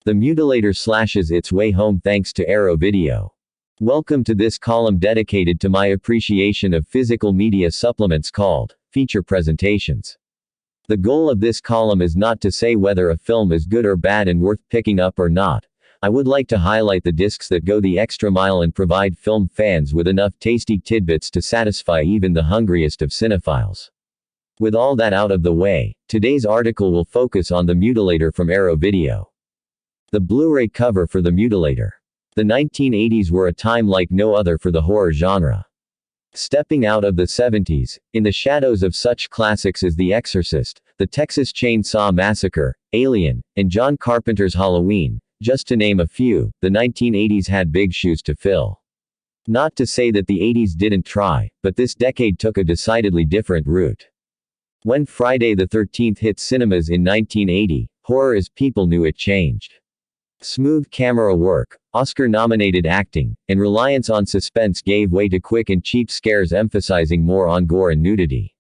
The Mutilator slashes its way home thanks to Arrow Video. Welcome to this column dedicated to my appreciation of physical media supplements called Feature Presentations. The goal of this column is not to say whether a film is good or bad and worth picking up or not. I would like to highlight the discs that go the extra mile and provide film fans with enough tasty tidbits to satisfy even the hungriest of cinephiles. With all that out of the way, today's article will focus on the Mutilator from Arrow Video. The Blu-ray cover for the Mutilator. The 1980s were a time like no other for the horror genre. Stepping out of the 70s, in the shadows of such classics as The Exorcist, The Texas Chainsaw Massacre, Alien, and John Carpenter's Halloween, just to name a few, the 1980s had big shoes to fill. Not to say that the 80s didn't try, but this decade took a decidedly different route. When Friday the 13th hit cinemas in 1980, horror as people knew it changed. Smooth camera work, Oscar-nominated acting, and reliance on suspense gave way to quick and cheap scares emphasizing more on gore and nudity.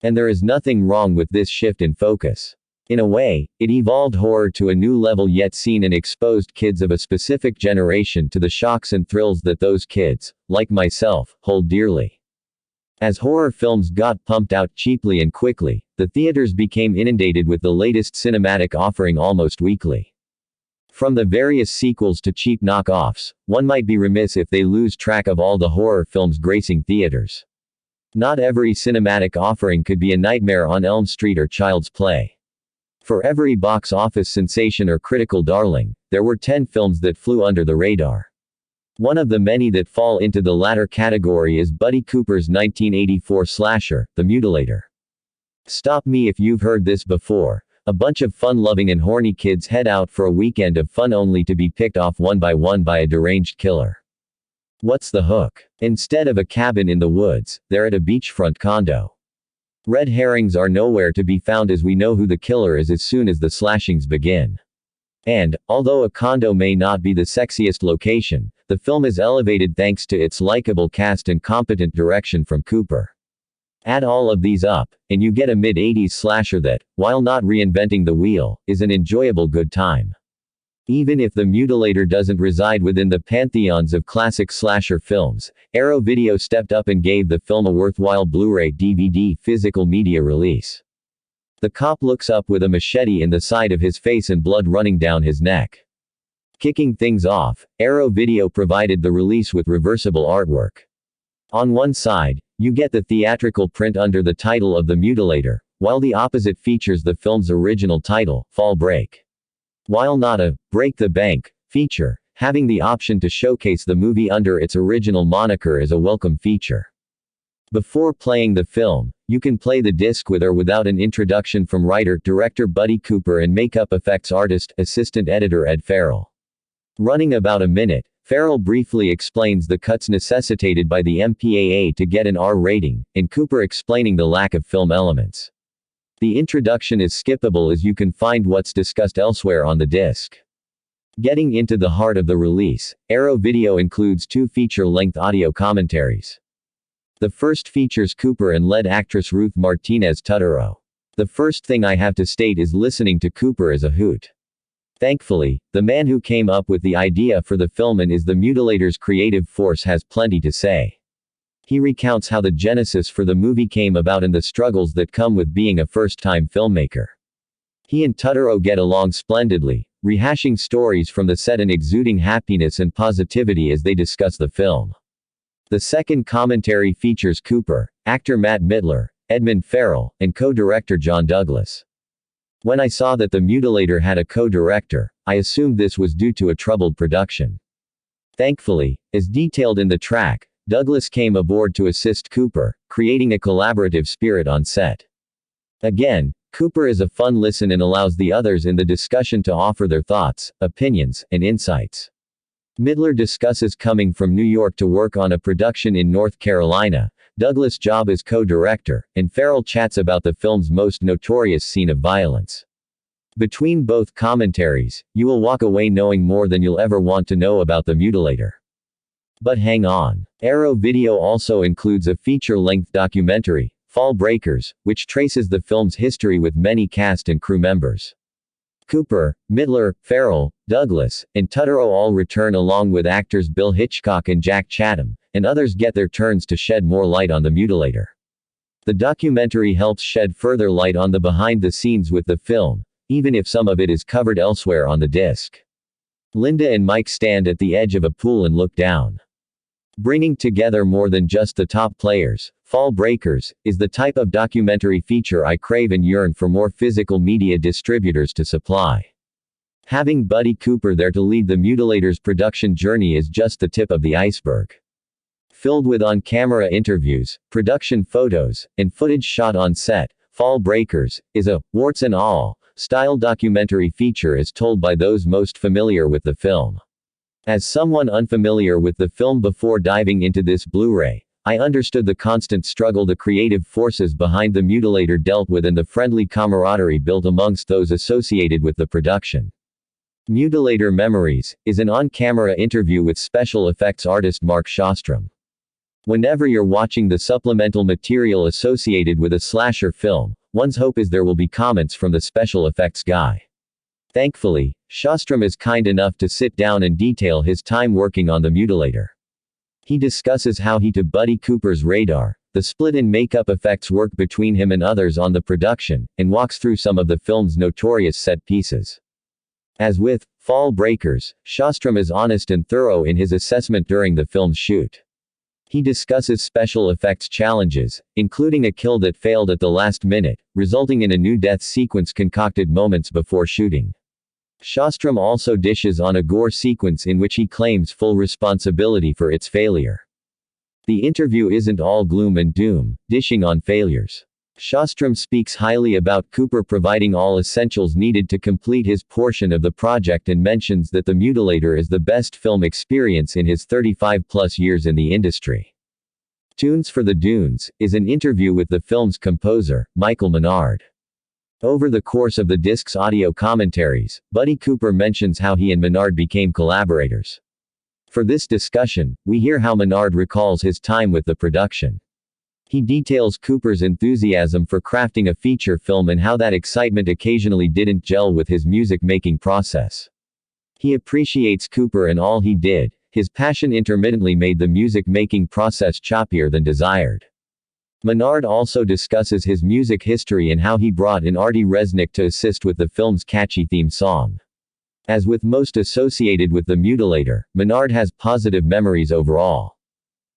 And there is nothing wrong with this shift in focus. In a way, it evolved horror to a new level, yet seen and exposed kids of a specific generation to the shocks and thrills that those kids, like myself, hold dearly. As horror films got pumped out cheaply and quickly, the theaters became inundated with the latest cinematic offering almost weekly. From the various sequels to cheap knockoffs, one might be remiss if they lose track of all the horror films gracing theaters. Not every cinematic offering could be a Nightmare on Elm Street or Child's Play. For every box office sensation or critical darling, there were 10 films that flew under the radar. One of the many that fall into the latter category is Buddy Cooper's 1984 slasher, The Mutilator. Stop me if you've heard this before. A bunch of fun-loving and horny kids head out for a weekend of fun only to be picked off one by a deranged killer. What's the hook? Instead of a cabin in the woods, they're at a beachfront condo. Red herrings are nowhere to be found as we know who the killer is as soon as the slashings begin. And, although a condo may not be the sexiest location, the film is elevated thanks to its likable cast and competent direction from Cooper. Add all of these up, and you get a mid-80s slasher that, while not reinventing the wheel, is an enjoyable good time. Even if the Mutilator doesn't reside within the pantheons of classic slasher films, Arrow Video stepped up and gave the film a worthwhile Blu-ray DVD physical media release. The cop looks up with a machete in the side of his face and blood running down his neck. Kicking things off, Arrow Video provided the release with reversible artwork. On one side, you get the theatrical print under the title of The Mutilator, while the opposite features the film's original title, Fall Break. While not a Break the Bank feature, having the option to showcase the movie under its original moniker is a welcome feature. Before playing the film, you can play the disc with or without an introduction from writer-director Buddy Cooper and makeup effects artist, assistant editor Ed Farrell. Running about a minute, Farrell briefly explains the cuts necessitated by the MPAA to get an R rating, and Cooper explaining the lack of film elements. The introduction is skippable as you can find what's discussed elsewhere on the disc. Getting into the heart of the release, Arrow Video includes 2 feature-length audio commentaries. The first features Cooper and lead actress Ruth Martinez Tutero. The first thing I have to state is listening to Cooper is a hoot. Thankfully, the man who came up with the idea for the film and is the Mutilator's creative force has plenty to say. He recounts how the genesis for the movie came about and the struggles that come with being a first-time filmmaker. He and Tutero get along splendidly, rehashing stories from the set and exuding happiness and positivity as they discuss the film. The second commentary features Cooper, actor Matt Mittler, Edmund Farrell, and co-director John Douglas. When I saw that The Mutilator had a co-director, I assumed this was due to a troubled production. Thankfully, as detailed in the track, Douglas came aboard to assist Cooper, creating a collaborative spirit on set. Again, Cooper is a fun listen and allows the others in the discussion to offer their thoughts, opinions, and insights. Mittler discusses coming from New York to work on a production in North Carolina, Douglas' job as co-director, and Farrell chats about the film's most notorious scene of violence. Between both commentaries, you will walk away knowing more than you'll ever want to know about the Mutilator. But hang on. Arrow Video also includes a feature-length documentary, Fall Breakers, which traces the film's history with many cast and crew members. Cooper, Midler, Farrell, Douglas, and Tutterow all return along with actors Bill Hitchcock and Jack Chatham, and others get their turns to shed more light on the Mutilator. The documentary helps shed further light on the behind-the-scenes with the film, even if some of it is covered elsewhere on the disc. Linda and Mike stand at the edge of a pool and look down. Bringing together more than just the top players, Fall Breakers is the type of documentary feature I crave and yearn for more physical media distributors to supply. Having Buddy Cooper there to lead the Mutilator's production journey is just the tip of the iceberg. Filled with on-camera interviews, production photos, and footage shot on set, Fall Breakers is a warts and all style documentary feature as told by those most familiar with the film. As someone unfamiliar with the film before diving into this Blu-ray, I understood the constant struggle the creative forces behind the Mutilator dealt with and the friendly camaraderie built amongst those associated with the production. Mutilator Memories is an on-camera interview with special effects artist Mark Shostrom. Whenever you're watching the supplemental material associated with a slasher film, one's hope is there will be comments from the special effects guy. Thankfully, Shostrom is kind enough to sit down and detail his time working on the Mutilator. He discusses how he to Buddy Cooper's radar, the split in makeup effects work between him and others on the production, and walks through some of the film's notorious set pieces. As with Fall Breakers, Shostrom is honest and thorough in his assessment during the film's shoot. He discusses special effects challenges, including a kill that failed at the last minute, resulting in a new death sequence concocted moments before shooting. Shostrom also dishes on a gore sequence in which he claims full responsibility for its failure. The interview isn't all gloom and doom, dishing on failures. Shostrom speaks highly about Cooper providing all essentials needed to complete his portion of the project and mentions that The Mutilator is the best film experience in his 35-plus years in the industry. Tunes for the Dunes is an interview with the film's composer, Michael Menard. Over the course of the disc's audio commentaries, Buddy Cooper mentions how he and Menard became collaborators. For this discussion, we hear how Menard recalls his time with the production. He details Cooper's enthusiasm for crafting a feature film and how that excitement occasionally didn't gel with his music-making process. He appreciates Cooper and all he did. His passion intermittently made the music-making process choppier than desired. Menard also discusses his music history and how he brought in Artie Resnick to assist with the film's catchy theme song. As with most associated with the Mutilator, Menard has positive memories overall.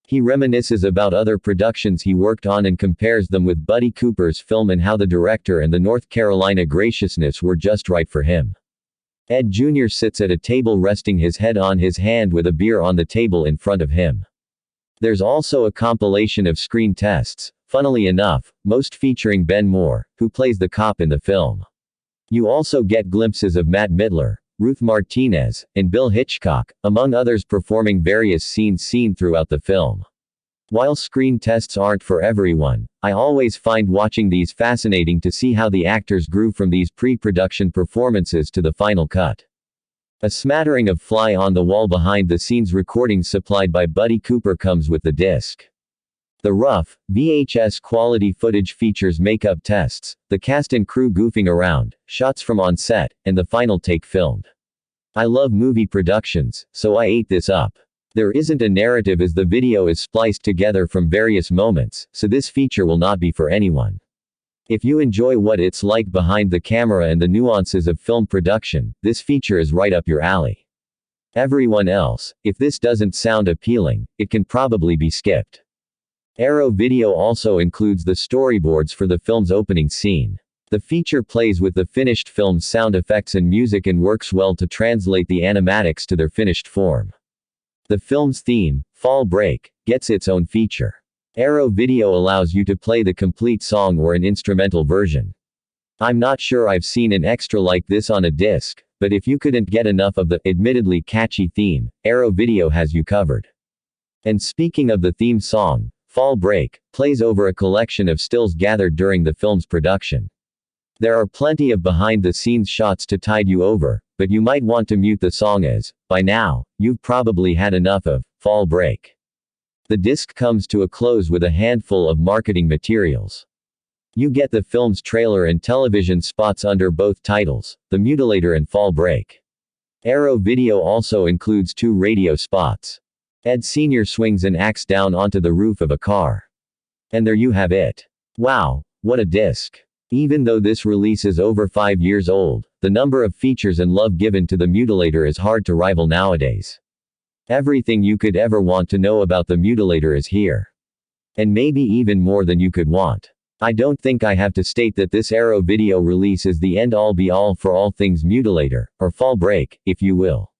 He reminisces about other productions he worked on and compares them with Buddy Cooper's film and how the director and the North Carolina graciousness were just right for him. Ed Jr. sits at a table resting his head on his hand with a beer on the table in front of him. There's also a compilation of screen tests, funnily enough, most featuring Ben Moore, who plays the cop in the film. You also get glimpses of Matt Midler, Ruth Martinez, and Bill Hitchcock, among others performing various scenes seen throughout the film. While screen tests aren't for everyone, I always find watching these fascinating to see how the actors grew from these pre-production performances to the final cut. A smattering of fly-on-the-wall behind-the-scenes recordings supplied by Buddy Cooper comes with the disc. The rough, VHS quality footage features makeup tests, the cast and crew goofing around, shots from on set, and the final take filmed. I love movie productions, so I ate this up. There isn't a narrative as the video is spliced together from various moments, so this feature will not be for anyone. If you enjoy what it's like behind the camera and the nuances of film production, this feature is right up your alley. Everyone else, if this doesn't sound appealing, it can probably be skipped. Arrow Video also includes the storyboards for the film's opening scene. The feature plays with the finished film's sound effects and music and works well to translate the animatics to their finished form. The film's theme, Fall Break, gets its own feature. Arrow Video allows you to play the complete song or an instrumental version. I'm not sure I've seen an extra like this on a disc, but if you couldn't get enough of the admittedly catchy theme, Arrow Video has you covered. And speaking of the theme song, Fall Break plays over a collection of stills gathered during the film's production. There are plenty of behind-the-scenes shots to tide you over, but you might want to mute the song as, by now, you've probably had enough of Fall Break. The disc comes to a close with a handful of marketing materials. You get the film's trailer and television spots under both titles, The Mutilator and Fall Break. Arrow Video also includes 2 radio spots. Ed Sr. swings an axe down onto the roof of a car. And there you have it. Wow, what a disc. Even though this release is over 5 years old, the number of features and love given to The Mutilator is hard to rival nowadays. Everything you could ever want to know about The Mutilator is here. And maybe even more than you could want. I don't think I have to state that this Arrow Video release is the end-all be-all for all things Mutilator, or Fall Break, if you will.